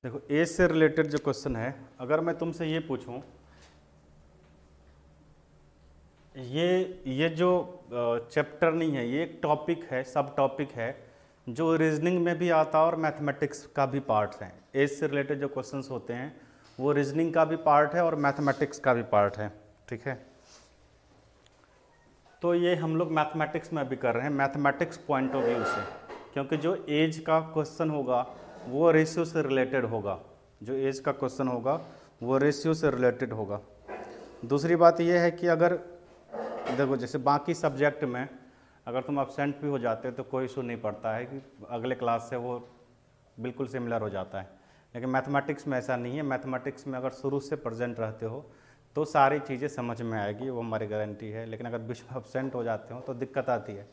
देखो, एज से रिलेटेड जो क्वेश्चन है, अगर मैं तुमसे ये पूछूं, ये जो चैप्टर नहीं है, ये एक टॉपिक है, सब टॉपिक है जो रीजनिंग में भी आता है और मैथमेटिक्स का भी पार्ट है। एज से रिलेटेड जो क्वेश्चंस होते हैं वो रीजनिंग का भी पार्ट है और मैथमेटिक्स का भी पार्ट है, ठीक है। तो ये हम लोग मैथमेटिक्स में भी कर रहे हैं, मैथमेटिक्स पॉइंट ऑफ व्यू से, क्योंकि जो एज का क्वेश्चन होगा वो रेशियो से रिलेटेड होगा, जो एज का क्वेश्चन होगा वो रेशियो से रिलेटेड होगा। दूसरी बात यह है कि अगर देखो, जैसे बाकी सब्जेक्ट में अगर तुम एब्सेंट भी हो जाते हो तो कोई इशू नहीं पड़ता है कि अगले क्लास से वो बिल्कुल सिमिलर हो जाता है, लेकिन मैथमेटिक्स में ऐसा नहीं है। मैथमेटिक्स में अगर शुरू से प्रेजेंट रहते हो तो सारी चीज़ें समझ में आएगी, वो हमारी गारंटी है। लेकिन अगर बीच में एब्सेंट हो जाते हो तो दिक्कत आती है।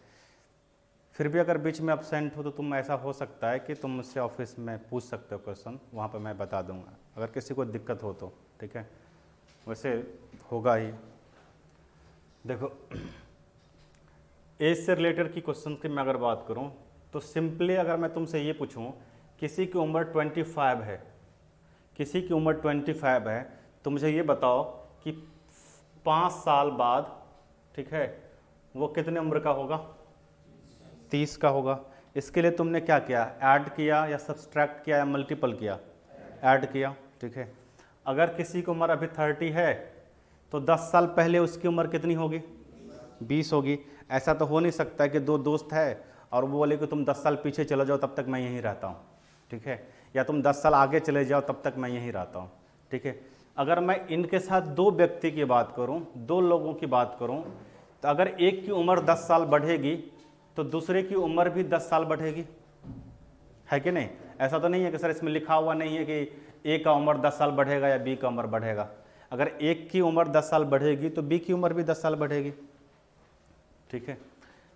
फिर भी अगर बीच में एब्सेंट हो तो तुम ऐसा हो सकता है कि तुम मुझसे ऑफिस में पूछ सकते हो क्वेश्चन, वहाँ पर मैं बता दूंगा अगर किसी को दिक्कत हो तो, ठीक है। वैसे होगा ही। देखो, एज से रिलेटेड की क्वेश्चन की मैं अगर बात करूं तो सिंपली अगर मैं तुमसे ये पूछूं, किसी की उम्र 25 है, किसी की उम्र 25 है, तो मुझे ये बताओ कि 5 साल बाद, ठीक है, वो कितने उम्र का होगा? 30 का होगा। इसके लिए तुमने क्या किया? ऐड किया या सब्सट्रैक्ट किया या मल्टीपल किया? ऐड किया, ठीक है। अगर किसी की उम्र अभी 30 है तो 10 साल पहले उसकी उम्र कितनी होगी? 20 होगी। ऐसा तो हो नहीं सकता है कि दो दोस्त है और वो बोले कि तुम 10 साल पीछे चले जाओ तब तक मैं यहीं रहता हूँ, ठीक है, या तुम 10 साल आगे चले जाओ तब तक मैं यहीं रहता हूँ, ठीक है। अगर मैं इनके साथ दो व्यक्ति की बात करूँ, दो लोगों की बात करूँ, तो अगर एक की उम्र 10 साल बढ़ेगी तो दूसरे की उम्र भी 10 साल बढ़ेगी, है कि नहीं? ऐसा तो नहीं है कि सर इसमें लिखा हुआ नहीं है कि ए का उम्र 10 साल बढ़ेगा या बी का उम्र बढ़ेगा। अगर एक की उम्र 10 साल बढ़ेगी तो बी की उम्र भी 10 साल बढ़ेगी, ठीक है।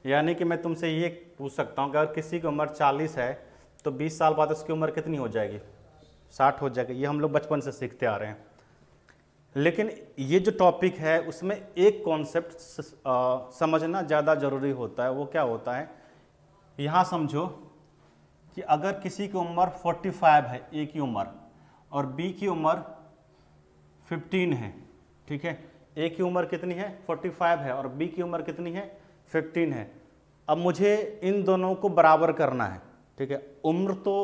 यानी कि मैं तुमसे ये पूछ सकता हूँ कि अगर किसी की उम्र 40 है तो 20 साल बाद उसकी उम्र कितनी हो जाएगी? 60 हो जाएगी। ये हम लोग बचपन से सीखते आ रहे हैं। लेकिन ये जो टॉपिक है उसमें एक कॉन्सेप्ट समझना ज़्यादा ज़रूरी होता है। वो क्या होता है? यहाँ समझो कि अगर किसी की उम्र 45 है, ए की उम्र, और बी की उम्र 15 है, ठीक है। ए की उम्र कितनी है? 45 है और बी की उम्र कितनी है? 15 है। अब मुझे इन दोनों को बराबर करना है, ठीक है। उम्र तो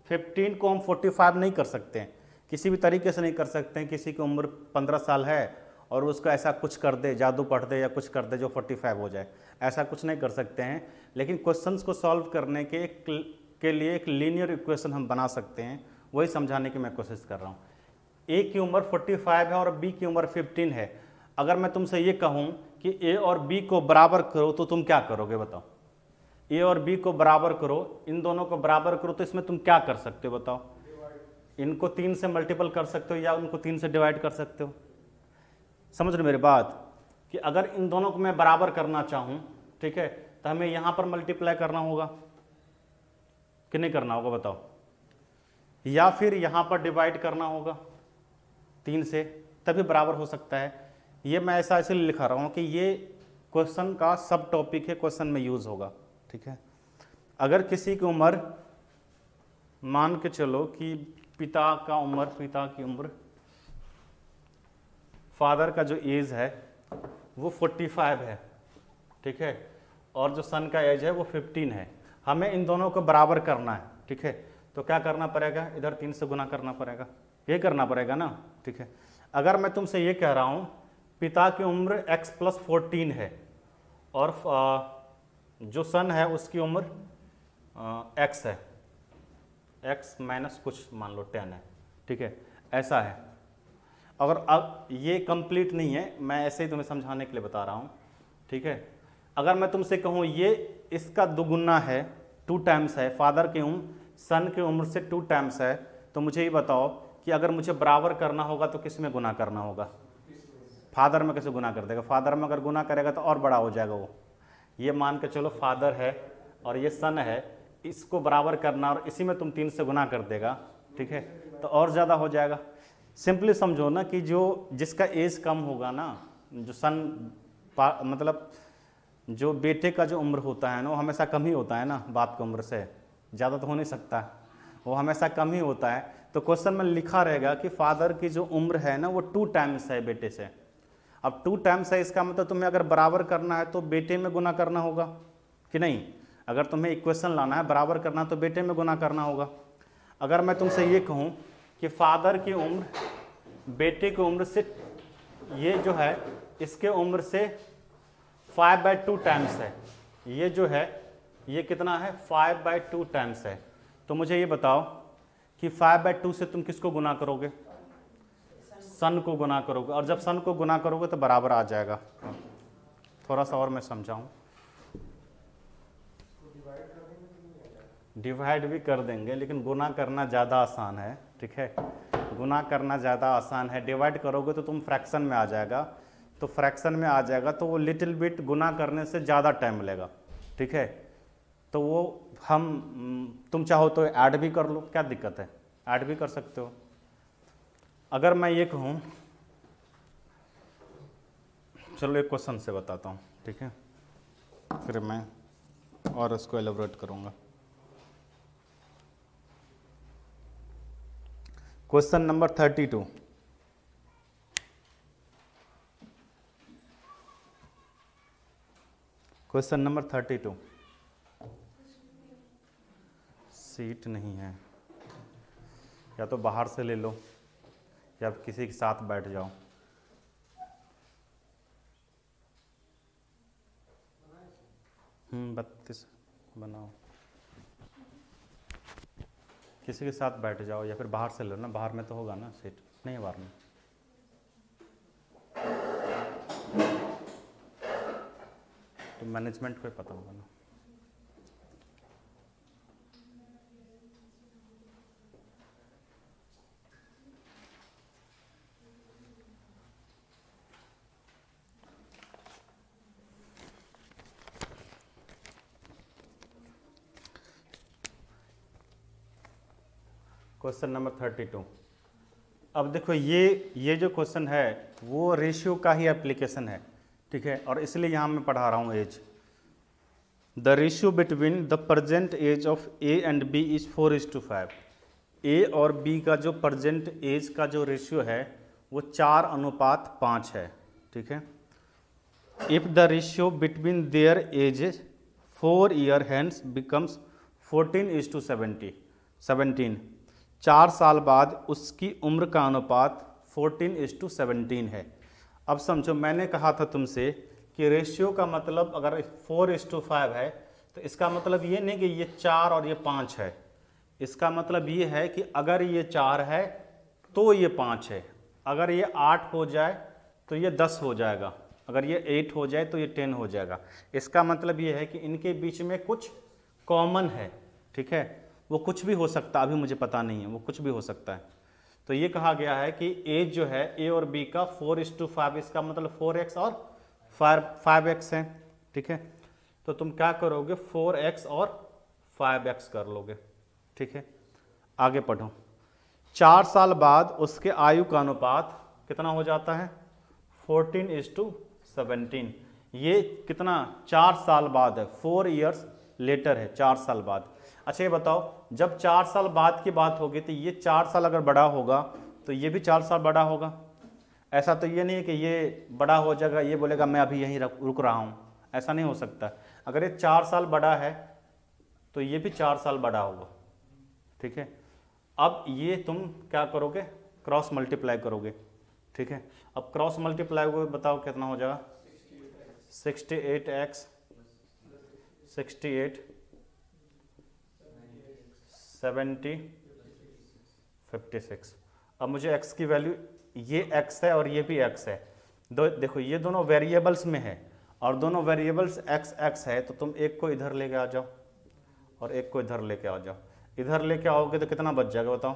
15 को हम 45 नहीं कर सकते हैं, किसी भी तरीके से नहीं कर सकते हैं। किसी की उम्र 15 साल है और उसको ऐसा कुछ कर दे, जादू पढ़ दे या कुछ कर दे जो 45 हो जाए, ऐसा कुछ नहीं कर सकते हैं। लेकिन क्वेश्चंस को सॉल्व करने के लिए एक लीनियर इक्वेशन हम बना सकते हैं, वही समझाने की मैं कोशिश कर रहा हूँ। ए की उम्र 45 है और बी की उम्र 15 है। अगर मैं तुमसे ये कहूँ कि ए और बी को बराबर करो तो तुम क्या करोगे? बताओ। ए और बी को बराबर करो, इन दोनों को बराबर करो, तो इसमें तुम क्या कर सकते हो? बताओ। इनको 3 से मल्टीपल कर सकते हो या उनको 3 से डिवाइड कर सकते हो। समझ रहे मेरी बात? कि अगर इन दोनों को मैं बराबर करना चाहूँ, ठीक है, तो हमें यहाँ पर मल्टीप्लाई करना होगा कि नहीं करना होगा? बताओ। या फिर यहाँ पर डिवाइड करना होगा 3 से, तभी बराबर हो सकता है। ये मैं ऐसा इसलिए लिखा रहा हूँ कि ये क्वेश्चन का सब टॉपिक है, क्वेश्चन में यूज होगा, ठीक है। अगर किसी की उम्र, मान के चलो कि पिता की उम्र, फादर का जो एज है वो 45 है, ठीक है, और जो सन का एज है वो 15 है। हमें इन दोनों को बराबर करना है, ठीक है। तो क्या करना पड़ेगा? इधर 3 से गुना करना पड़ेगा, ये करना पड़ेगा ना, ठीक है। अगर मैं तुमसे ये कह रहा हूँ पिता की उम्र x+14 है और जो सन है उसकी उम्र x है, x माइनस कुछ मान लो 10 है, ठीक है, ऐसा है। अगर अब ये कंप्लीट नहीं है, मैं ऐसे ही तुम्हें समझाने के लिए बता रहा हूँ, ठीक है। अगर मैं तुमसे कहूँ ये इसका दुगुना है, 2 टाइम्स है, फादर की उम्र सन की उम्र से 2 टाइम्स है, तो मुझे ये बताओ कि अगर मुझे बराबर करना होगा तो किस में गुना करना होगा? फादर में कैसे गुना कर देगा? फादर में अगर गुना करेगा तो और बड़ा हो जाएगा वो। ये मान के चलो फादर है और ये सन है, इसको बराबर करना और इसी में तुम 3 से गुना कर देगा, ठीक है, तो और ज़्यादा हो जाएगा। सिंपली समझो ना कि जो जिसका एज कम होगा ना, जो सन मतलब जो बेटे का जो उम्र होता है ना वो हमेशा कम ही होता है ना बाप की उम्र से, ज़्यादा तो हो नहीं सकता। वो हमेशा कम ही होता है। तो क्वेश्चन में लिखा रहेगा कि फादर की जो उम्र है ना वो 2 टाइम्स है बेटे से। अब 2 टाइम्स है, इसका मतलब तुम्हें अगर बराबर करना है तो बेटे में गुना करना होगा कि नहीं। अगर तुम्हें इक्वेशन लाना है, बराबर करना है तो बेटे में गुना करना होगा। अगर मैं तुमसे ये कहूँ कि फादर की उम्र बेटे की उम्र से, ये जो है इसके उम्र से 5/2 टाइम्स है, ये जो है ये कितना है 5/2 टाइम्स है। तो मुझे ये बताओ कि 5/2 से तुम किसको गुना करोगे? सन को गुना करोगे, और जब सन को गुना करोगे तो बराबर आ जाएगा। थोड़ा सा और मैं समझाऊं, डिवाइड भी कर देंगे लेकिन गुना करना ज़्यादा आसान है, ठीक है। गुना करना ज़्यादा आसान है, डिवाइड करोगे तो तुम फ्रैक्शन में आ जाएगा, तो फ्रैक्शन में आ जाएगा तो वो लिटिल बिट गुना करने से ज़्यादा टाइम लेगा, ठीक है। तो वो तुम चाहो तो ऐड भी कर लो, क्या दिक्कत है, ऐड भी कर सकते हो। अगर मैं ये कहूँ, चलो एक क्वेश्चन से बताता हूँ, ठीक है, फिर मैं और उसको एलेबोरेट करूँगा। Question number 32। Question number 32। Seat नहीं है, या तो बाहर से ले लो या किसी के साथ बैठ जाओ। 32 बनाओ, किसी के साथ बैठ जाओ या फिर बाहर से लो ना, बाहर में तो होगा ना सीट, नहीं है बाहर में। तो मैनेजमेंट को पता होगा ना। Question number 32। अब देखो ये जो क्वेश्चन है वो रेशियो का ही एप्लीकेशन है, ठीक है, और इसलिए यहाँ मैं पढ़ा रहा हूँ age. The ratio between the present age of A and B is 4:5। A और बी का जो प्रेजेंट एज का जो रेशियो है वो 4:5 है, ठीक है। If the ratio between their ages 4 year hence becomes 14:17। 4 साल बाद उसकी उम्र का अनुपात 14:17 है। अब समझो, मैंने कहा था तुमसे कि रेशियो का मतलब अगर 4:5 है तो इसका मतलब ये नहीं कि ये 4 और ये 5 है, इसका मतलब ये है कि अगर ये 4 है तो ये 5 है, अगर ये 8 हो जाए तो ये 10 हो जाएगा, अगर ये 8 हो जाए तो ये 10 हो जाएगा। इसका मतलब ये है कि इनके बीच में कुछ कॉमन है, ठीक है। वो कुछ भी हो सकता है, अभी मुझे पता नहीं है, वो कुछ भी हो सकता है। तो ये कहा गया है कि एज जो है ए और बी का 4:5, इसका मतलब 4x और 5x है, ठीक है। तो तुम क्या करोगे, 4x और 5x कर लोगे, ठीक है। आगे पढ़ो। 4 साल बाद उसके आयु का अनुपात कितना हो जाता है, 14:17। ये कितना 4 साल बाद है, 4 ईयर्स लेटर है, 4 साल बाद। अच्छा ये बताओ, जब 4 साल बाद की बात होगी तो ये 4 साल अगर बड़ा होगा तो ये भी 4 साल बड़ा होगा। ऐसा तो ये नहीं है कि ये बड़ा हो जाएगा, ये बोलेगा मैं अभी यहीं रुक रहा हूँ, ऐसा नहीं हो सकता। अगर ये 4 साल बड़ा है तो ये भी 4 साल बड़ा होगा, ठीक है। अब ये तुम क्या करोगे, क्रॉस मल्टीप्लाई करोगे, ठीक है। अब क्रॉस मल्टीप्लाई को बताओ कितना हो जाएगा, 68x 68 70 56। अब मुझे x की वैल्यू, ये x है और ये भी x है, देखो ये दोनों वेरिएबल्स में है और दोनों वेरिएबल्स x है, तो तुम एक को इधर लेके आ जाओ और एक को इधर लेके आ जाओ। इधर लेके आओगे तो कितना बच जाएगा बताओ,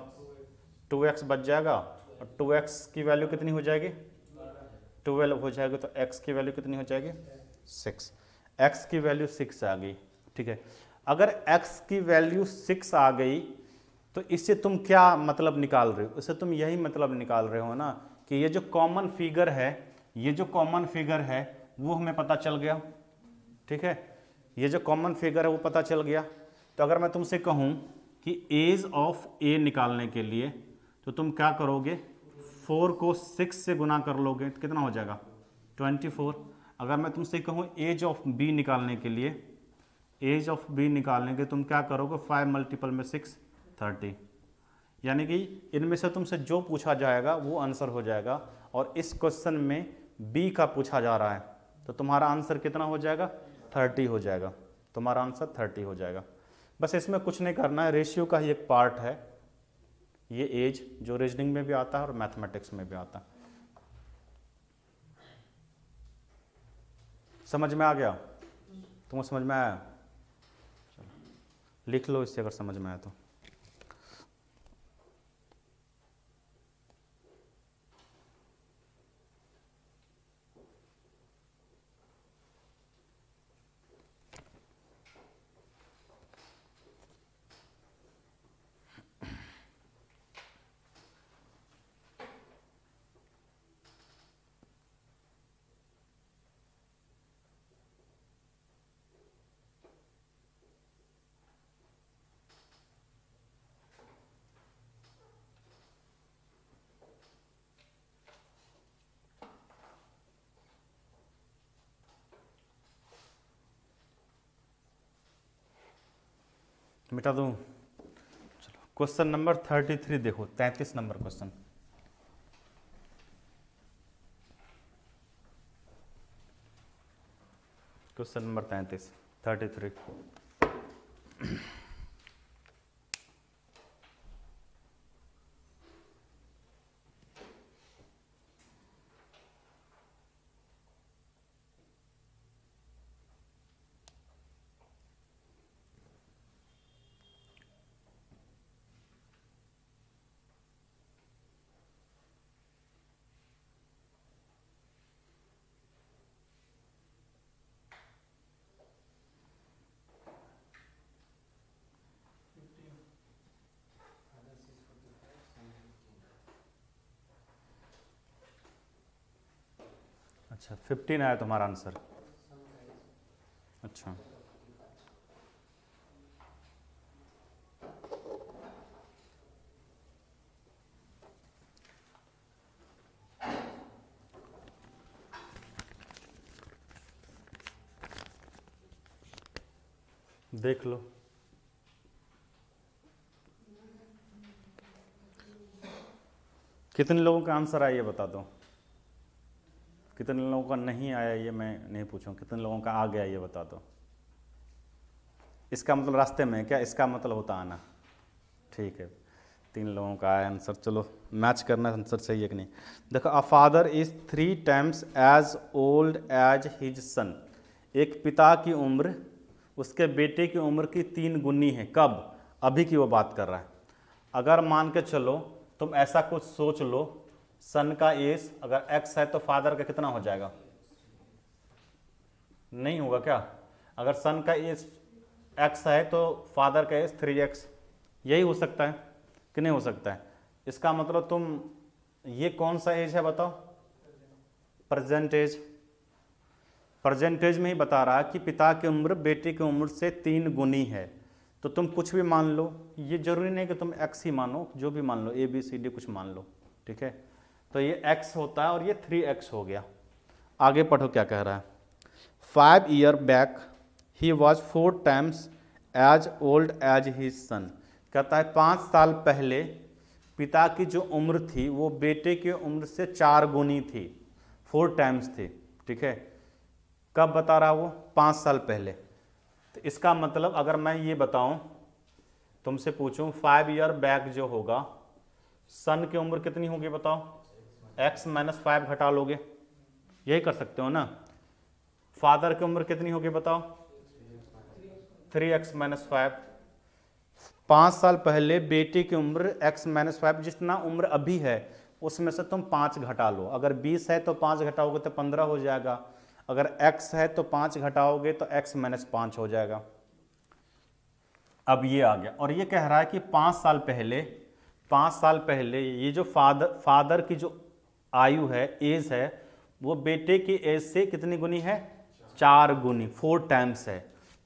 2x बच जाएगा, और 2x की वैल्यू कितनी हो जाएगी, 12 हो जाएगी, तो x की वैल्यू कितनी हो जाएगी, 6। x की वैल्यू 6 आ गई, ठीक है। अगर x की वैल्यू 6 आ गई तो इससे तुम क्या मतलब निकाल रहे हो, इससे तुम यही मतलब निकाल रहे हो ना कि ये जो कॉमन फिगर है, ये जो कॉमन फिगर है वो हमें पता चल गया, ठीक है। ये जो कॉमन फिगर है वो पता चल गया। तो अगर मैं तुमसे कहूँ कि एज ऑफ ए निकालने के लिए तो तुम क्या करोगे, 4 को 6 से गुना कर लोगे तो कितना हो जाएगा 24। अगर मैं तुमसे कहूँ एज ऑफ बी निकालने के लिए, एज ऑफ बी निकालने के तुम क्या करोगे, 5 मल्टीपल में 6 30। यानी कि इनमें से तुमसे जो पूछा जाएगा वो आंसर हो जाएगा। और इस क्वेश्चन में बी का पूछा जा रहा है तो तुम्हारा आंसर कितना हो जाएगा 30 हो जाएगा, तुम्हारा आंसर 30 हो जाएगा। बस इसमें कुछ नहीं करना है, रेशियो का ही एक पार्ट है ये एज, जो रीजनिंग में भी आता है और मैथमेटिक्स में भी आता है। समझ में आ गया, तुमको समझ में आया? लिख लो इससे अगर समझ में आया तो। मिटा दूं? चलो क्वेश्चन नंबर 33 देखो, 33 नंबर क्वेश्चन। Question number 33। अच्छा 15 आया तुम्हारा आंसर। अच्छा देख लो। कितने लोगों का आंसर आया ये बता दो। कितने लोगों का नहीं आया ये मैं नहीं पूछूं, कितने लोगों का आ गया ये बता दो। इसका मतलब रास्ते में क्या, इसका मतलब होता आना। ठीक है 3 लोगों का आया आंसर। चलो मैच करना आंसर सही है कि नहीं। देखो a father is 3 times as old as his son. एक पिता की उम्र उसके बेटे की उम्र की 3 गुनी है। कब? अभी की वो बात कर रहा है। अगर मान के चलो तुम ऐसा कुछ सोच लो, सन का एज अगर x है तो फादर का कितना हो जाएगा? नहीं होगा क्या? अगर सन का एज x है तो फादर का एज 3x, यही हो सकता है कि नहीं हो सकता है? इसका मतलब तुम, ये कौन सा एज है बताओ? Present as. प्रेजेंट एज में ही बता रहा है कि पिता की उम्र बेटे की उम्र से 3 गुनी है। तो तुम कुछ भी मान लो, ये जरूरी नहीं कि तुम x ही मानो, जो भी मान लो, ABCD कुछ मान लो। ठीक है, तो ये x होता है और ये 3x हो गया। आगे पढ़ो क्या कह रहा है। 5 years back he was 4 times as old as his son। कहता है 5 साल पहले पिता की जो उम्र थी वो बेटे की उम्र से 4 गुनी थी, 4 टाइम्स थी। ठीक है, कब बता रहा वो? 5 साल पहले। तो इसका मतलब अगर मैं ये बताऊं, तुमसे पूछूं 5 years बैक जो होगा, सन की उम्र कितनी होगी बताओ? x - 5 घटा लोगे, यही कर सकते हो ना। फादर की उम्र कितनी होगी बताओ? 3x - 5। 5 साल पहले बेटे की उम्र x - 5, जितना उम्र अभी है उसमें से तुम 5 घटा लो। अगर 20 है तो 5 घटाओगे तो 15 हो जाएगा। अगर x है तो 5 घटाओगे तो x - 5 हो जाएगा। अब ये आ गया और ये कह रहा है कि 5 साल पहले ये जो फादर की जो आयु है, एज है, वो बेटे की एज से कितनी गुनी है? 4 गुनी, 4 टाइम्स है।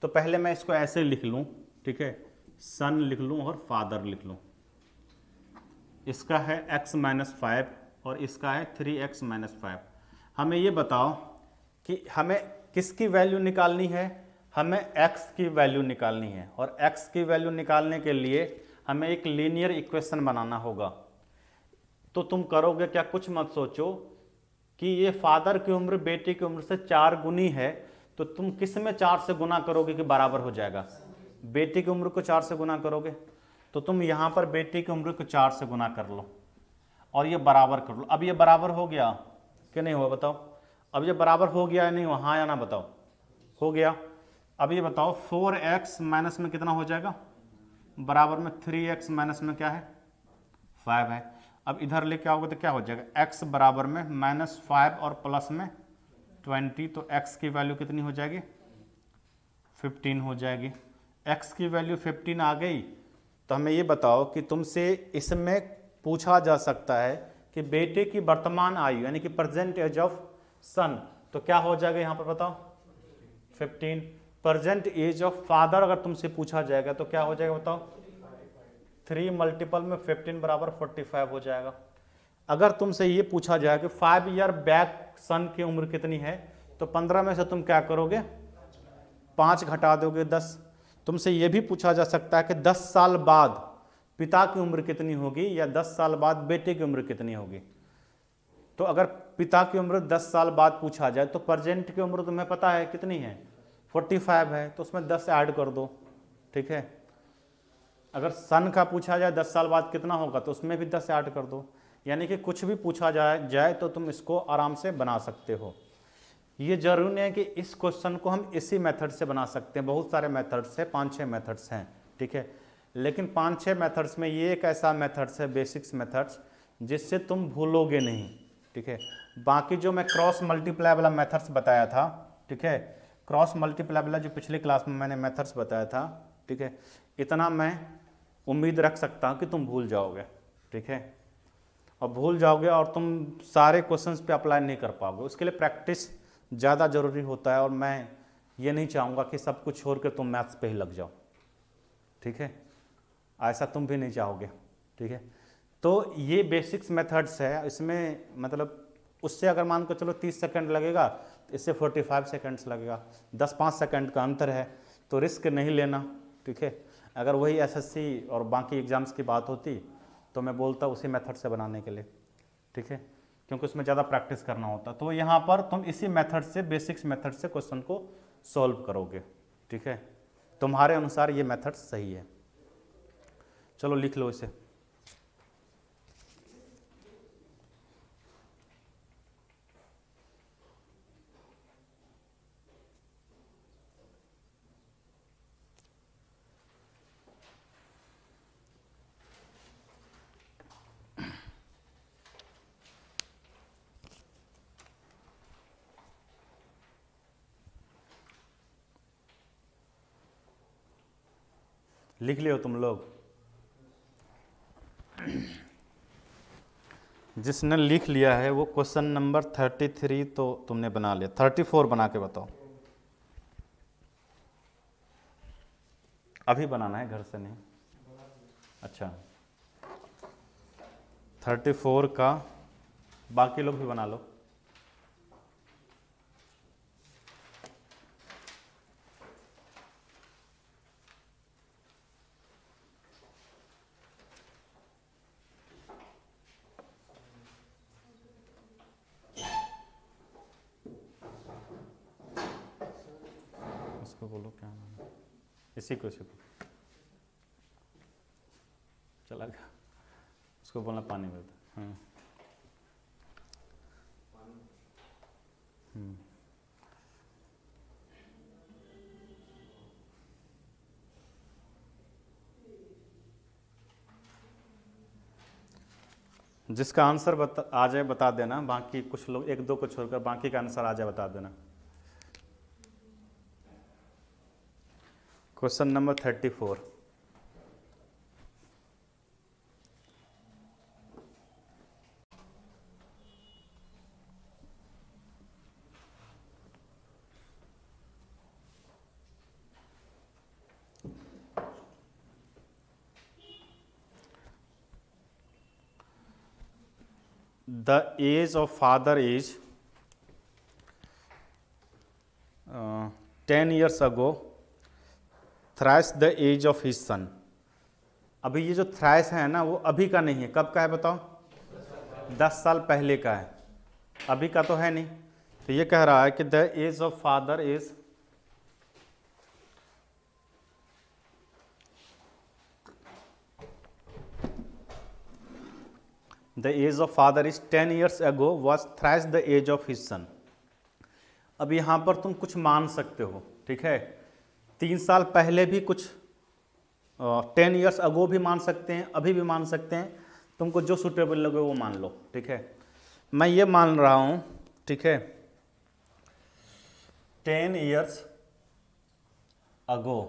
तो पहले मैं इसको ऐसे लिख लूँ। ठीक है, सन लिख लूँ और फादर लिख लूँ। इसका है x माइनस 5 और इसका है 3x माइनस 5। हमें ये बताओ कि हमें किसकी वैल्यू निकालनी है, हमें x की वैल्यू निकालनी है। और x की वैल्यू निकालने के लिए हमें एक लीनियर इक्वेशन बनाना होगा। तो तुम करोगे क्या, कुछ मत सोचो कि ये फादर की उम्र बेटी की उम्र से 4 गुनी है, तो तुम किस में 4 से गुना करोगे कि बराबर हो जाएगा? बेटी की उम्र को 4 से गुना करोगे, तो तुम यहाँ पर बेटी की उम्र को 4 से गुना कर लो और ये बराबर कर लो। अब ये बराबर हो गया कि नहीं हुआ बताओ? अब ये बराबर हो गया या नहीं हुआ, हाँ या ना बताओ? हो गया। अब ये बताओ 4x माइनस में कितना हो जाएगा? बराबर में 3x माइनस में क्या है? 5 है। अब इधर लेके आओगे तो क्या हो जाएगा? x बराबर में -5 और प्लस में 20, तो x की वैल्यू कितनी हो जाएगी? 15 हो जाएगी। x की वैल्यू 15 आ गई, तो हमें ये बताओ कि तुमसे इसमें पूछा जा सकता है कि बेटे की वर्तमान आयु यानी कि प्रेजेंट एज ऑफ सन, तो क्या हो जाएगा यहाँ पर बताओ? 15। प्रेजेंट एज ऑफ फादर अगर तुमसे पूछा जाएगा तो क्या हो जाएगा बताओ? 3 मल्टीपल में 15 बराबर 45 हो जाएगा। अगर तुमसे ये पूछा जाए कि 5 ईयर बैक सन की उम्र कितनी है, तो 15 में से तुम क्या करोगे? 5 घटा दोगे 10। तुमसे ये भी पूछा जा सकता है कि 10 साल बाद पिता की उम्र कितनी होगी या 10 साल बाद बेटे की उम्र कितनी होगी। तो अगर पिता की उम्र 10 साल बाद पूछा जाए तो प्रेजेंट की उम्र तुम्हें पता है कितनी है? 45 है, तो उसमें 10 ऐड कर दो, ठीक है। अगर सन का पूछा जाए 10 साल बाद कितना होगा, तो उसमें भी 10 ऐड कर दो। यानी कि कुछ भी पूछा जाए तो तुम इसको आराम से बना सकते हो। ये जरूरी नहीं है कि इस क्वेश्चन को हम इसी मेथड से बना सकते हैं, बहुत सारे मेथड्स हैं, 5-6 मेथड्स हैं, ठीक है। लेकिन 5-6 मेथड्स में ये एक ऐसा मेथड्स है, बेसिक्स मेथड्स, जिससे तुम भूलोगे नहीं, ठीक है। बाकी जो मैं क्रॉस मल्टीप्लाई वाला मेथड्स बताया था, ठीक है, क्रॉस मल्टीप्लाई वाला जो पिछली क्लास में मैंने मेथड्स बताया था, ठीक है, इतना मैं उम्मीद रख सकता हूँ कि तुम भूल जाओगे, ठीक है। और भूल जाओगे और तुम सारे क्वेश्चंस पे अप्लाई नहीं कर पाओगे। उसके लिए प्रैक्टिस ज़्यादा ज़रूरी होता है, और मैं ये नहीं चाहूँगा कि सब कुछ छोड़ कर तुम मैथ्स पे ही लग जाओ, ठीक है, ऐसा तुम भी नहीं चाहोगे, ठीक है। तो ये बेसिक्स मेथड्स है, इसमें मतलब उससे अगर मान को चलो 30 सेकंड लगेगा, तो इससे 45 सेकंड्स लगेगा, 10-5 सेकंड का अंतर है, तो रिस्क नहीं लेना, ठीक है। अगर वही एसएससी और बाकी एग्जाम्स की बात होती तो मैं बोलता उसी मेथड से बनाने के लिए, ठीक है, क्योंकि उसमें ज़्यादा प्रैक्टिस करना होता। तो यहाँ पर तुम इसी मेथड से, बेसिक्स मेथड से क्वेश्चन को सॉल्व करोगे, ठीक है। तुम्हारे अनुसार ये मेथड सही है। चलो लिख लो इसे। लिख लियो तुम लोग? जिसने लिख लिया है वो क्वेश्चन नंबर 33 तो तुमने बना लिया, 34 बना के बताओ। अभी बनाना है, घर से नहीं? अच्छा, 34 का बाकी लोग भी बना लो। इसको बोलो क्या नाम है? इसी को चला गया, उसको बोलना पानी में। हाँ, जिसका आंसर आ जाए बता देना, बाकी कुछ लोग 1-2 को छोड़कर बाकी का आंसर आ जाए बता देना। Question number 34। The age of father is 10 years ago thrice the age of his son. अभी ये जो थ्राइस है ना वो अभी का नहीं है, कब का है बताओ? 10 साल पहले का है, अभी का तो है नहीं। तो ये कह रहा है कि the age of father is the age of father is 10 years ago was thrice the age of his son। अब यहां पर तुम कुछ मान सकते हो, ठीक है? 3 साल पहले भी कुछ 10 years ago भी मान सकते हैं, अभी भी मान सकते हैं, तुमको जो सुटेबल लगे वो मान लो, ठीक है? मैं ये मान रहा हूं, ठीक है, 10 years ago,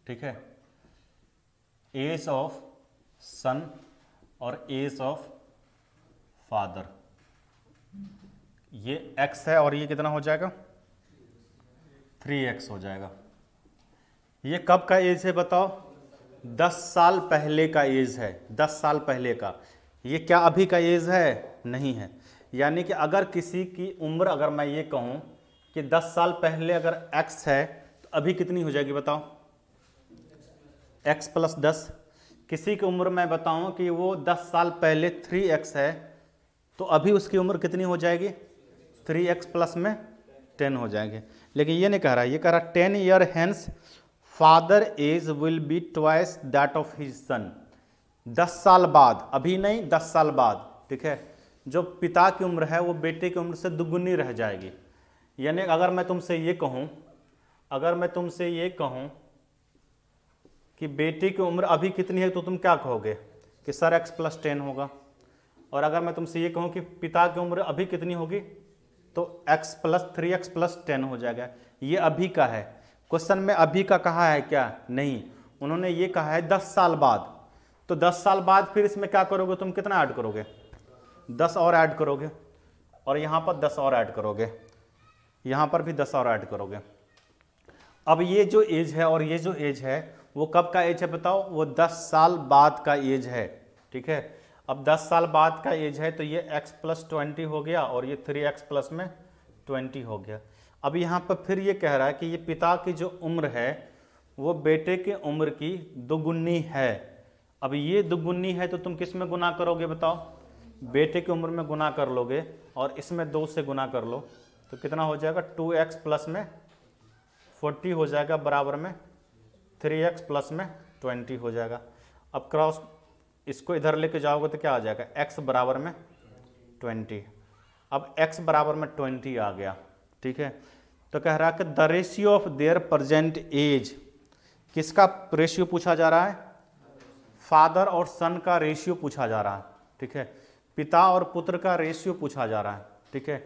ठीक है, एज ऑफ सन और एज ऑफ फादर, ये x है और ये कितना हो जाएगा? 3x हो जाएगा। ये कब का एज है बताओ? 10 साल पहले का एज है, 10 साल पहले का। ये क्या अभी का एज है? नहीं है। यानी कि अगर किसी की उम्र, अगर मैं ये कहूँ कि 10 साल पहले अगर x है तो अभी कितनी हो जाएगी बताओ? x plus 10। किसी की उम्र मैं बताऊँ कि वो 10 साल पहले 3x है तो अभी उसकी उम्र कितनी हो जाएगी? 3x प्लस में 10 हो जाएंगे। लेकिन ये नहीं कह रहा, ये कह रहा 10 year hence father age will be twice that of his son. 10 साल बाद, अभी नहीं 10 साल बाद, ठीक है, जो पिता की उम्र है वो बेटे की उम्र से दुगुनी रह जाएगी। यानी अगर मैं तुमसे ये कहूँ, अगर मैं तुमसे ये कहूँ कि बेटे की उम्र अभी कितनी है तो तुम क्या कहोगे? कि सर x प्लस 10 होगा। और अगर मैं तुमसे ये कहूँ कि पिता की उम्र अभी कितनी होगी तो x प्लस 3x प्लस 10 हो जाएगा। ये अभी का है। क्वेश्चन में अभी का कहा है क्या? नहीं, उन्होंने ये कहा है 10 साल बाद। तो 10 साल बाद फिर इसमें क्या करोगे तुम? कितना ऐड करोगे? 10 और ऐड करोगे, और यहाँ पर 10 और ऐड करोगे, यहाँ पर भी 10 और ऐड करोगे। अब ये जो एज है और ये जो एज है वो कब का एज है बताओ? वो 10 साल बाद का एज है, ठीक है। अब 10 साल बाद का एज है तो ये x प्लस 20 हो गया और ये 3x प्लस में 20 हो गया। अब यहाँ पर फिर ये कह रहा है कि ये पिता की जो उम्र है वो बेटे की उम्र की दुगुनी है। अब ये दुगुनी है तो तुम किस में गुना करोगे बताओ? बेटे की उम्र में गुना कर लोगे और इसमें 2 से गुना कर लो तो कितना हो जाएगा? 2x प्लस में 40 हो जाएगा, बराबर में 3x प्लस में 20 हो जाएगा। अब क्रॉस इसको इधर लेके जाओगे तो क्या आ जाएगा? x बराबर में 20। अब x बराबर में 20 आ गया, ठीक है। तो कह रहा है कि the ratio of their present age, किसका रेशियो पूछा जा रहा है? फादर और सन का रेशियो पूछा जा रहा है, ठीक है। पिता और पुत्र का रेशियो पूछा जा रहा है, ठीक है।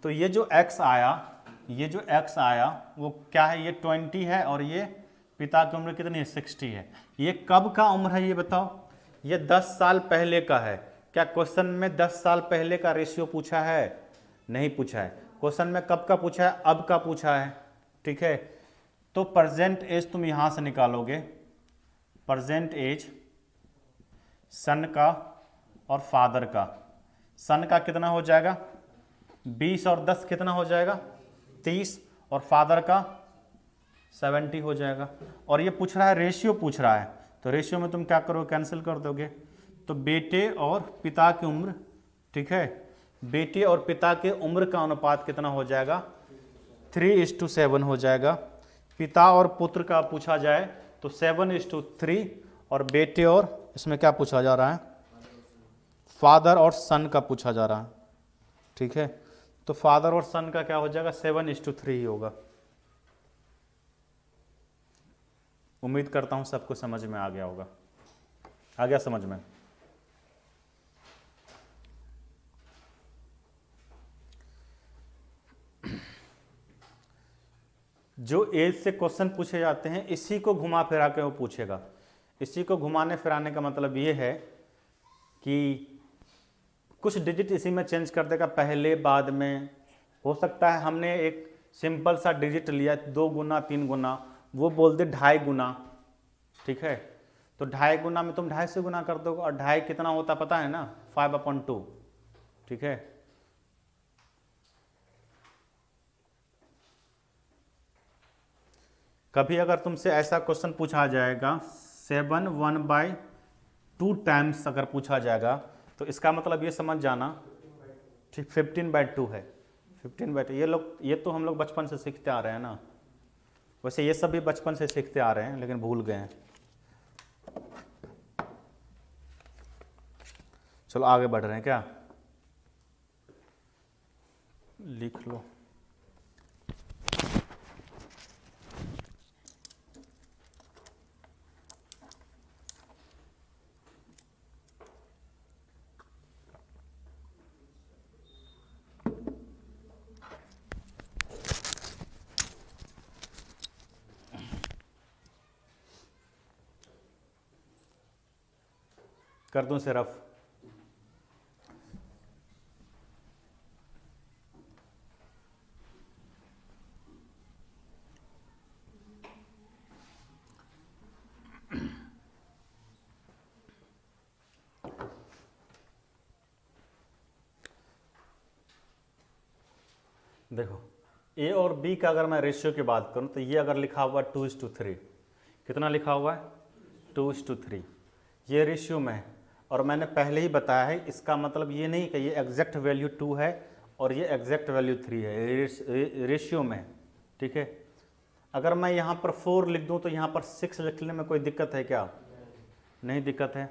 तो ये जो x आया, ये जो x आया वो क्या है? ये 20 है और ये पिता की उम्र कितनी है? 60 है। ये कब का उम्र है ये बताओ? ये 10 साल पहले का है। क्या क्वेश्चन में 10 साल पहले का रेशियो पूछा है? नहीं पूछा है। क्वेश्चन में कब का पूछा है? अब का पूछा है, ठीक है। तो प्रेजेंट एज तुम यहां से निकालोगे, प्रेजेंट एज सन का और फादर का। सन का कितना हो जाएगा? 20 और 10 कितना हो जाएगा? 30, और फादर का 70 हो जाएगा। और ये पूछ रहा है, रेशियो पूछ रहा है, तो रेशियो में तुम क्या करोगे? कैंसिल कर दोगे। तो बेटे और पिता की उम्र, ठीक है, बेटे और पिता के उम्र का अनुपात कितना हो जाएगा? 3:7 हो जाएगा। पिता और पुत्र का पूछा जाए तो 7:3, और बेटे और इसमें क्या पूछा जा रहा है? फादर और सन का पूछा जा रहा है, ठीक है। तो फादर और सन का क्या हो जाएगा? 7:3 ही होगा। उम्मीद करता हूं सबको समझ में आ गया होगा। आ गया समझ में? जो एज से क्वेश्चन पूछे जाते हैं इसी को घुमा फिरा के वो पूछेगा। इसी को घुमाने फिराने का मतलब ये है कि कुछ डिजिट इसी में चेंज कर देगा, पहले बाद में। हो सकता है हमने एक सिंपल सा डिजिट लिया 2 गुना 3 गुना, वो बोल दे 2.5 गुना, ठीक है। तो 2.5 गुना में तुम 2.5 से गुना कर दोगे, और 2.5 कितना होता पता है ना? 5/2, ठीक है। कभी अगर तुमसे ऐसा क्वेश्चन पूछा जाएगा 7 1/2 टाइम्स अगर पूछा जाएगा तो इसका मतलब ये समझ जाना, ठीक 15/2 है। 15/2 ये तो हम लोग बचपन से सीखते आ रहे हैं ना, वैसे ये सब भी बचपन से सीखते आ रहे हैं लेकिन भूल गए हैं। चलो आगे बढ़ रहे हैं, क्या लिख लो। कर दूं सिर्फ देखो ए और बी का अगर मैं रेशियो की बात करूं तो ये अगर लिखा हुआ 2:3, कितना लिखा हुआ है 2:3, ये रेशियो में है। और मैंने पहले ही बताया है इसका मतलब ये नहीं कि ये एग्जैक्ट वैल्यू 2 है और ये एग्जैक्ट वैल्यू 3 है, रेशियो में है, ठीक है। अगर मैं यहाँ पर 4 लिख दूँ तो यहाँ पर 6 लिखने में कोई दिक्कत है क्या? नहीं दिक्कत है,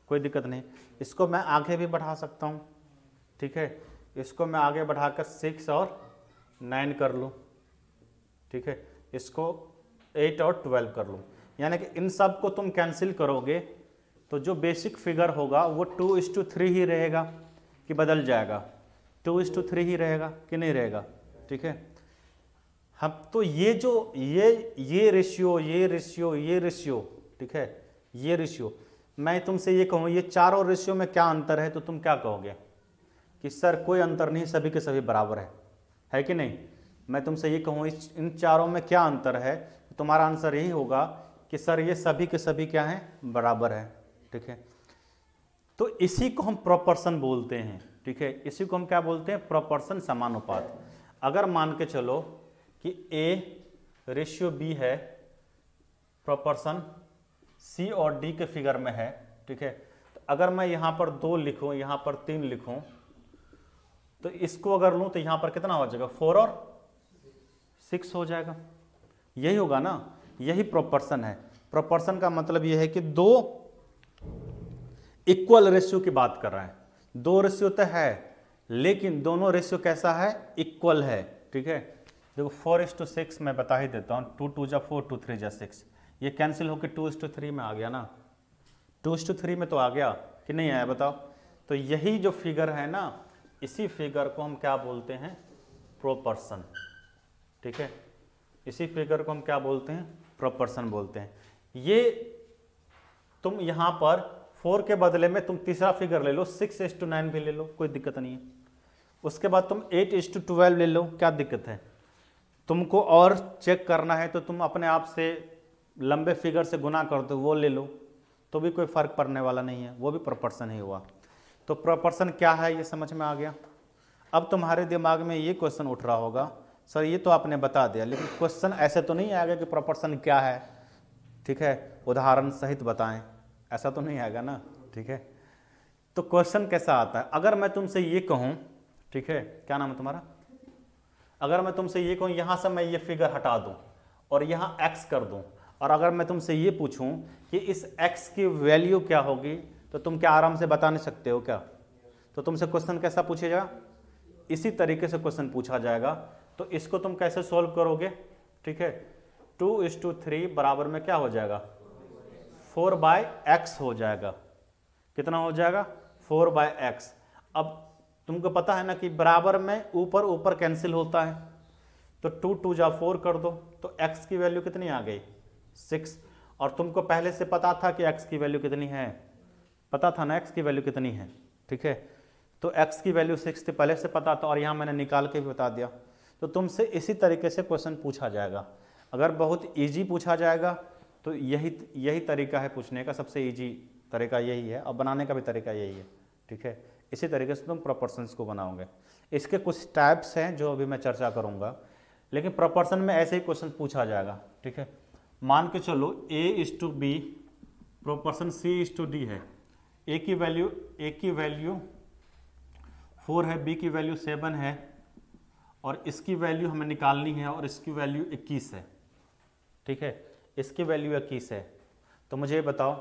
कोई दिक्कत नहीं। इसको मैं आगे भी बढ़ा सकता हूँ, ठीक है। इसको मैं आगे बढ़ाकर 6 और 9 कर लूँ, ठीक है। इसको 8 और 12 कर लूँ, यानी कि इन सब को तुम कैंसिल करोगे तो जो बेसिक फिगर होगा वो 2:3 ही रहेगा कि बदल जाएगा? 2:3 ही रहेगा कि नहीं रहेगा, ठीक है। हम तो ये जो ये रेशियो, ठीक है, ये रेशियो, मैं तुमसे ये कहूँ ये चारों रेशियो में क्या अंतर है तो तुम क्या कहोगे कि सर कोई अंतर नहीं, सभी के सभी बराबर है कि नहीं? मैं तुमसे ये कहूँ इन चारों में क्या अंतर है, तो तुम्हारा आंसर यही होगा कि सर ये सभी के सभी क्या हैं, बराबर है, ठीक है। तो इसी को हम प्रोपोर्शन बोलते हैं, ठीक है। इसी को हम क्या बोलते हैं? प्रोपोर्शन, समानुपात। अगर मान के चलो कि A रेशियो B है, प्रोपोर्शन C और D के फिगर में है, ठीक है। तो अगर मैं यहाँ पर 2 लिखूँ, यहाँ पर 3 लिखूँ, तो इसको अगर लूँ तो यहाँ पर कितना हो जाएगा? 4 और 6 हो जाएगा। यही होगा ना, यही प्रोपोर्शन है। प्रोपोर्शन का मतलब यह है कि 2 इक्वल रेशियो की बात कर रहे हैं। 2 रेशियो तो है लेकिन दोनों रेशियो कैसा है? इक्वल है, ठीक है। देखो 4:6 मैं बता ही देता हूँ, 2 2 जा 4, 2 3 जा 6, ये कैंसिल होकर 2:3 में आ गया ना। 2:3 में तो आ गया कि नहीं आया, बताओ। तो यही जो फिगर है ना, इसी फिगर को हम क्या बोलते हैं? प्रोपोर्शन, ठीक है। इसी फिगर को हम क्या बोलते हैं? प्रोपोर्शन बोलते हैं। ये तुम यहाँ पर 4 के बदले में तुम तीसरा फिगर ले लो, 6:9 भी ले लो, कोई दिक्कत नहीं है। उसके बाद तुम 8:12 ले लो, क्या दिक्कत है? तुमको और चेक करना है तो तुम अपने आप से लंबे फिगर से गुना कर दो, वो ले लो, तो भी कोई फर्क पड़ने वाला नहीं है, वो भी प्रोपोर्शन ही हुआ। तो प्रोपोर्शन क्या है ये समझ में आ गया। अब तुम्हारे दिमाग में ये क्वेश्चन उठ रहा होगा, सर ये तो आपने बता दिया लेकिन क्वेश्चन ऐसे तो नहीं आएगा कि प्रोपोर्शन क्या है, ठीक है, उदाहरण सहित बताएं, ऐसा तो नहीं आएगा ना, ठीक है। तो क्वेश्चन कैसा आता है? अगर मैं तुमसे ये कहूँ, ठीक है, क्या नाम है तुम्हारा? अगर मैं तुमसे ये कहूँ यहाँ से मैं ये फिगर हटा दूँ और यहाँ x कर दूँ, और अगर मैं तुमसे ये पूछूं कि इस x की वैल्यू क्या होगी, तो तुम क्या आराम से बता नहीं सकते हो क्या? तो तुमसे क्वेश्चन कैसा पूछेगा? इसी तरीके से क्वेश्चन पूछा जाएगा। तो इसको तुम कैसे सॉल्व करोगे? ठीक है, 2:3 बराबर में क्या हो जाएगा? 4/x हो जाएगा। कितना हो जाएगा? 4/x। अब तुमको पता है ना कि बराबर में ऊपर ऊपर कैंसिल होता है, तो 2 2 जा 4 कर दो, तो x की वैल्यू कितनी आ गई? 6। और तुमको पहले से पता था कि x की वैल्यू कितनी है, पता था ना x की वैल्यू कितनी है, ठीक है। तो x की वैल्यू 6 थी, पहले से पता था, और यहाँ मैंने निकाल के भी बता दिया। तो तुमसे इसी तरीके से क्वेश्चन पूछा जाएगा। अगर बहुत ईजी पूछा जाएगा तो यही तरीका है पूछने का, सबसे ईजी तरीका यही है, और बनाने का भी तरीका यही है, ठीक है। इसी तरीके से तुम प्रोपोर्शंस को बनाओगे। इसके कुछ टाइप्स हैं जो अभी मैं चर्चा करूंगा, लेकिन प्रोपोर्शन में ऐसे ही क्वेश्चन पूछा जाएगा, ठीक है। मान के चलो A/B प्रोपोर्शन C/D है। ए की वैल्यू 4 है, बी की वैल्यू 7 है, और इसकी वैल्यू हमें निकालनी है, और इसकी वैल्यू 21 है, ठीक है। इसकी वैल्यू 21 है, तो मुझे ये बताओ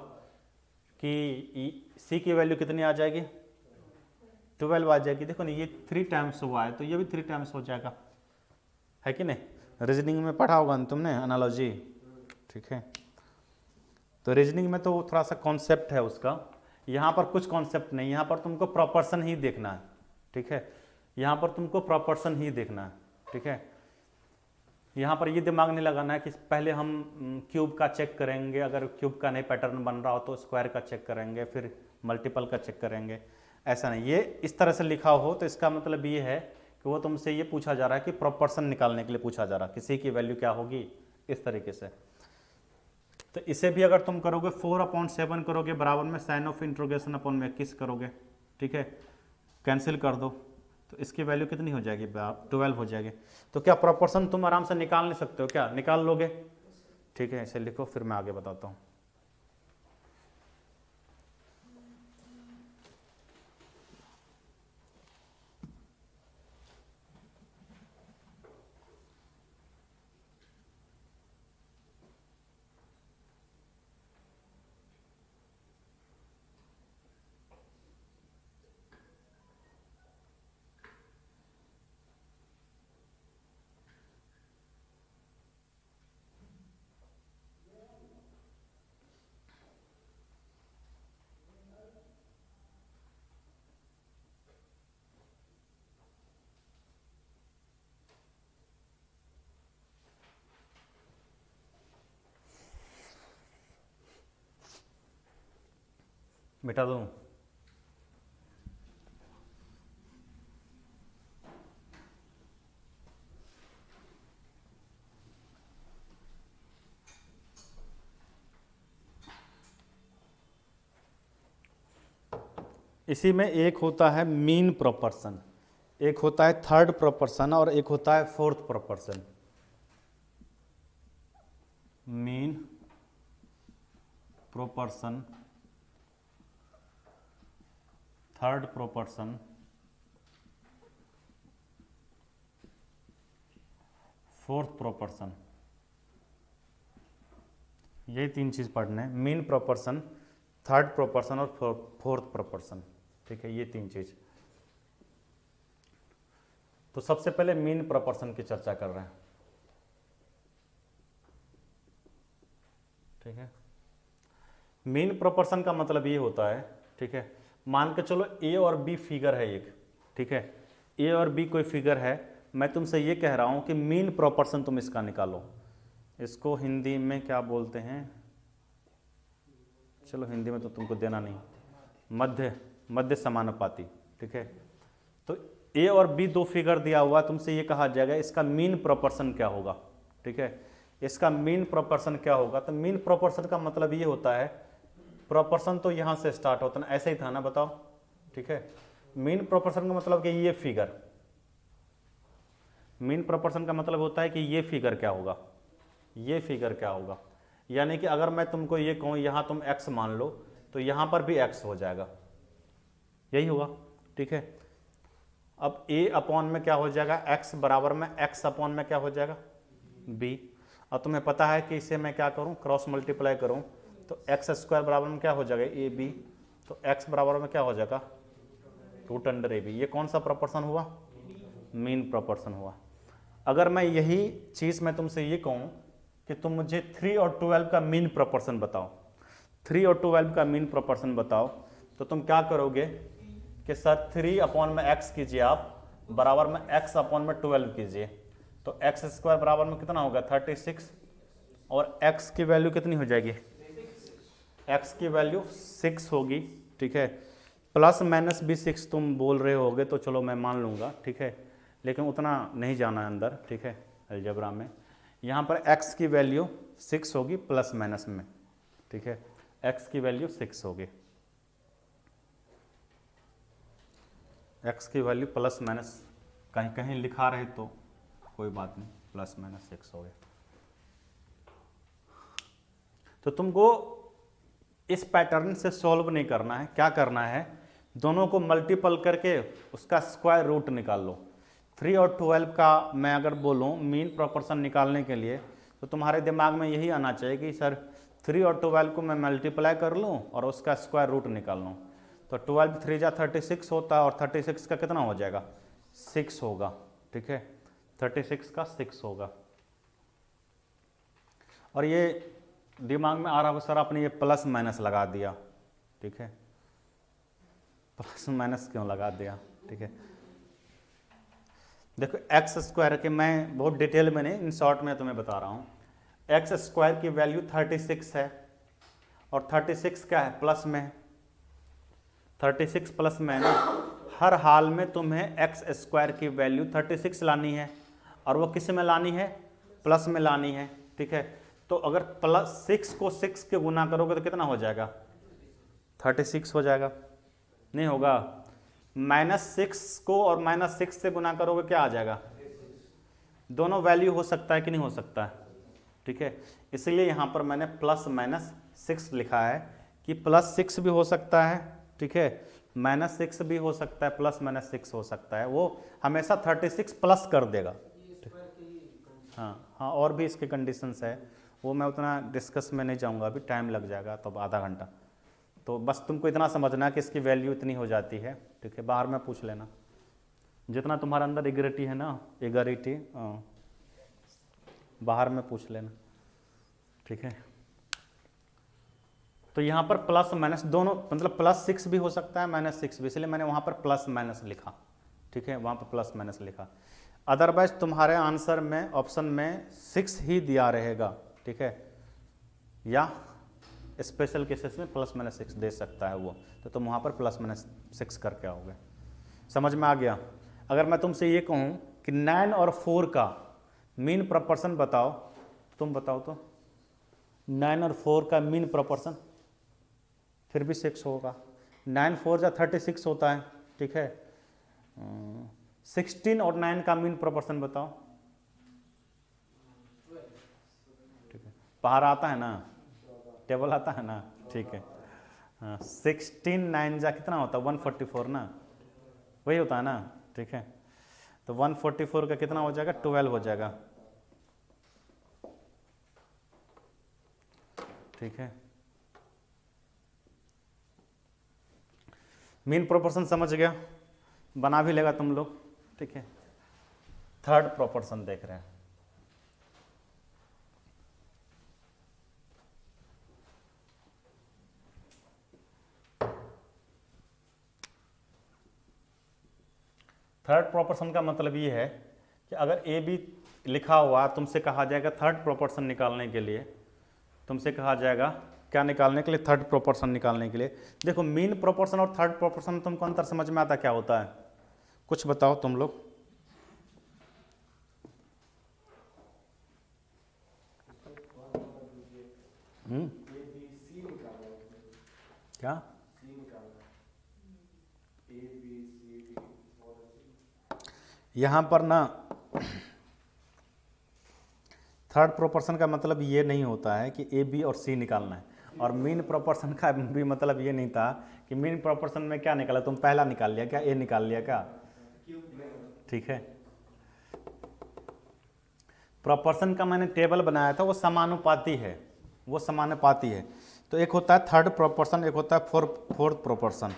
कि सी की वैल्यू कितनी आ जाएगी? 12 आ जाएगी। देखो ना, ये 3 टाइम्स हुआ है, तो ये भी 3 टाइम्स हो जाएगा, है कि नहीं। रीजनिंग में पढ़ा होगा तुमने एनालॉजी, ठीक है। तो रीजनिंग में तो थोड़ा सा कॉन्सेप्ट है उसका, यहाँ पर कुछ कॉन्सेप्ट नहीं, यहाँ पर तुमको प्रोपोर्शन ही देखना है, ठीक है। यहाँ पर तुमको प्रोपोर्शन ही देखना है, ठीक है। यहाँ पर ये दिमाग नहीं लगाना है कि पहले हम क्यूब का चेक करेंगे, अगर क्यूब का नहीं पैटर्न बन रहा हो तो स्क्वायर का चेक करेंगे, फिर मल्टीपल का चेक करेंगे, ऐसा नहीं। ये इस तरह से लिखा हो तो इसका मतलब ये है कि वो तुमसे ये पूछा जा रहा है कि प्रोपोर्शन निकालने के लिए पूछा जा रहा है, किसी की वैल्यू क्या होगी, इस तरीके से। तो इसे भी अगर तुम करोगे 4/7 करोगे बराबर में साइन ऑफ इंट्रोगेशन अपॉन में 21 करोगे, ठीक है। कैंसिल कर दो तो इसकी वैल्यू कितनी हो जाएगी? 12 हो जाएगी। तो क्या प्रोपोर्शन तुम आराम से निकाल नहीं सकते हो क्या? निकाल लोगे, ठीक है। इसे लिखो, फिर मैं आगे बताता हूँ। मिटा दूँ? इसी में एक होता है मीन प्रोपोर्शन, एक होता है थर्ड प्रोपोर्शन, और एक होता है fourth proportion. Mean proportion, third proportion, fourth proportion, यही 3 चीज पढ़ने हैं। मीन प्रोपोर्शन, थर्ड प्रोपोर्शन और फोर्थ प्रोपोर्शन, ठीक है। ये 3 चीज। तो सबसे पहले मीन प्रोपोर्शन की चर्चा कर रहे हैं, ठीक है। मीन प्रोपोर्शन का मतलब ये होता है, ठीक है, मान के चलो ए और बी फिगर है एक, ठीक है। ए और बी कोई फिगर है, मैं तुमसे ये कह रहा हूं कि मीन प्रोपोर्शन तुम इसका निकालो। इसको हिंदी में क्या बोलते हैं? चलो हिंदी में तो तुमको देना नहीं, मध्य समानुपाती, ठीक है। तो ए और बी 2 फिगर दिया हुआ, तुमसे ये कहा जाएगा इसका मीन प्रोपोर्शन क्या होगा, ठीक है। इसका मीन प्रोपोर्शन क्या होगा? तो मीन प्रोपोर्शन का मतलब ये होता है, प्रोपोर्शन तो यहां से स्टार्ट होता ना, ऐसे ही था ना, बताओ, ठीक है। मीन प्रोपोर्शन का मतलब कि ये फिगर, मीन प्रोपोर्शन का मतलब होता है कि ये फिगर क्या होगा, ये फिगर क्या होगा। यानी कि अगर मैं तुमको ये कहूं यहां तुम x मान लो, तो यहां पर भी x हो जाएगा, यही होगा, ठीक है। अब a अपॉन में क्या हो जाएगा? x बराबर में x अपॉन में क्या हो जाएगा? b। अब तुम्हें पता है कि इसे मैं क्या करूं? क्रॉस मल्टीप्लाई करूं, तो एक्स स्क्वायर बराबर में क्या हो जाएगा? A B. तो x बराबर में क्या हो जाएगा? √ab। ये कौन सा प्रोपोर्शन हुआ? मीन प्रोपोर्शन हुआ। अगर मैं यही चीज मैं तुमसे ये कहूं कि तुम मुझे 3 और 12 का मीन प्रोपोर्शन बताओ, 3 और 12 का मीन प्रोपोर्शन बताओ, तो तुम क्या करोगे कि सर 3 अपॉन में x कीजिए आप, बराबर में x अपॉन में 12 कीजिए, तो x स्क्वायर बराबर में कितना होगा? 36, और x की वैल्यू कितनी हो जाएगी? x की वैल्यू 6 होगी, ठीक है। प्लस माइनस भी 6 तुम बोल रहे होगे, तो चलो मैं मान लूँगा, ठीक है, लेकिन उतना नहीं जाना है अंदर, ठीक है, अलजेब्रा में। यहाँ पर x की वैल्यू 6 होगी प्लस माइनस में, ठीक है, x की वैल्यू 6 होगी। x की वैल्यू प्लस माइनस कहीं कहीं लिखा रहे तो कोई बात नहीं, प्लस माइनस x हो गया। तो तुमको इस पैटर्न से सॉल्व नहीं करना है, क्या करना है, दोनों को मल्टीपल करके उसका स्क्वायर रूट निकाल लो। 3 और 12 का मैं अगर बोलूँ मीन प्रोपोर्शन निकालने के लिए तो तुम्हारे दिमाग में यही आना चाहिए कि सर 3 और 12 को मैं मल्टीप्लाई कर लूँ और उसका स्क्वायर रूट निकाल लूँ। तो 12 3 जा 36 होता है और 36 का कितना हो जाएगा, 6 होगा। ठीक है, 36 का 6 होगा। और ये दिमाग में आ रहा होगा सर आपने ये प्लस माइनस लगा दिया। ठीक है, प्लस माइनस क्यों लगा दिया? ठीक है, देखो एक्स स्क्वायर के मैं बहुत डिटेल में नहीं, इन शॉर्ट में तुम्हें बता रहा हूँ। एक्स स्क्वायर की वैल्यू 36 है और 36 क्या है, प्लस में है। 36 प्लस में है ना, हर हाल में तुम्हें एक्स स्क्वायर की वैल्यू 36 लानी है और वो किस में लानी है, प्लस में लानी है। ठीक है, तो अगर प्लस 6 को 6 के गुना करोगे तो कितना हो जाएगा, 36 हो जाएगा, नहीं होगा। -6 को और -6 से गुना करोगे क्या आ जाएगा, दोनों वैल्यू हो सकता है कि नहीं हो सकता है। ठीक है, इसलिए यहाँ पर मैंने +-6 लिखा है कि +6 भी हो सकता है, ठीक है, -6 भी हो सकता है, +-6 हो सकता है, वो हमेशा 36 प्लस कर देगा। हाँ, और भी इसके कंडीशंस है, वो मैं उतना डिस्कस में नहीं जाऊँगा, अभी टाइम लग जाएगा तब आधा घंटा। तो बस तुमको इतना समझना कि इसकी वैल्यू इतनी हो जाती है। ठीक है, बाहर में पूछ लेना, जितना तुम्हारे अंदर एग्रिटी है ना, एग्रिटी बाहर में पूछ लेना। ठीक है, तो यहाँ पर प्लस माइनस दोनों, मतलब +6 भी हो सकता है, -6 भी, इसलिए मैंने वहाँ पर प्लस माइनस लिखा। ठीक है, वहाँ पर प्लस माइनस लिखा, अदरवाइज तुम्हारे आंसर में ऑप्शन में 6 ही दिया रहेगा। ठीक है, या स्पेशल केसेस में +-6 दे सकता है वो, तो तुम वहाँ पर +-6 करके आओगे। समझ में आ गया? अगर मैं तुमसे ये कहूँ कि 9 और 4 का मीन प्रोपोर्शन बताओ, तुम बताओ तो 9 और 4 का मीन प्रोपोर्शन, फिर भी 6 होगा। 9 4 जा 36 होता है। ठीक है, 16 और 9 का मीन प्रोपोर्शन बताओ। ठीक है, बाहर आता है ना, टेबल आता है ना। ठीक है, 16 9 जा कितना होता है, 144 ना, वही होता है ना। ठीक है, तो 144 का कितना हो जाएगा, 12 हो जाएगा। ठीक है, मीन प्रोपोर्शन समझ गया, बना भी लेगा तुम लोग। ठीक है, थर्ड प्रोपोर्शन देख रहे हैं। थर्ड प्रोपोर्शन का मतलब ये है कि अगर ए बी लिखा हुआ, तुमसे कहा जाएगा थर्ड प्रोपोर्शन निकालने के लिए, तुमसे कहा जाएगा क्या निकालने के लिए, थर्ड प्रोपोर्शन निकालने के लिए। देखो मीन प्रोपोर्शन और थर्ड प्रोपोर्शन तुमको अंतर समझ में आता क्या होता है, कुछ बताओ तुम लोग। क्या यहाँ पर ना थर्ड प्रोपोर्शन का मतलब ये नहीं होता है कि ए बी और सी निकालना है, और मीन प्रोपोर्शन का भी मतलब ये नहीं था कि मीन प्रोपोर्शन में क्या निकाला, तुम पहला निकाल लिया क्या, ए निकाल लिया क्या। ठीक है, प्रोपोर्शन का मैंने टेबल बनाया था, वो समानुपाती है, वो समानुपाती है। तो एक होता है थर्ड प्रोपोर्शन, एक होता है फोर्थ प्रोपोर्शन।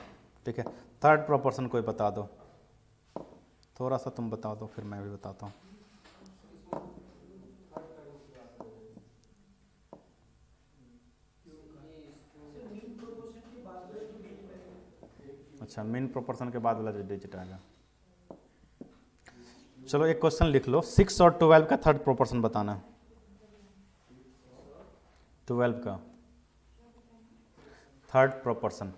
ठीक है, थर्ड प्रोपोर्शन कोई बता दो, थोड़ा सा तुम बता दो फिर मैं भी बताता हूँ। अच्छा, मीन प्रोपोर्शन के बाद वाला जो डिजिट आएगा। चलो एक क्वेश्चन लिख लो, 6 और 12 का थर्ड प्रोपोर्शन बताना है। 12 का थर्ड प्रोपोर्शन,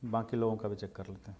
बाकी लोगों का भी चेक कर लेते हैं।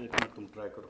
एक मिनट तुम ट्राई करो।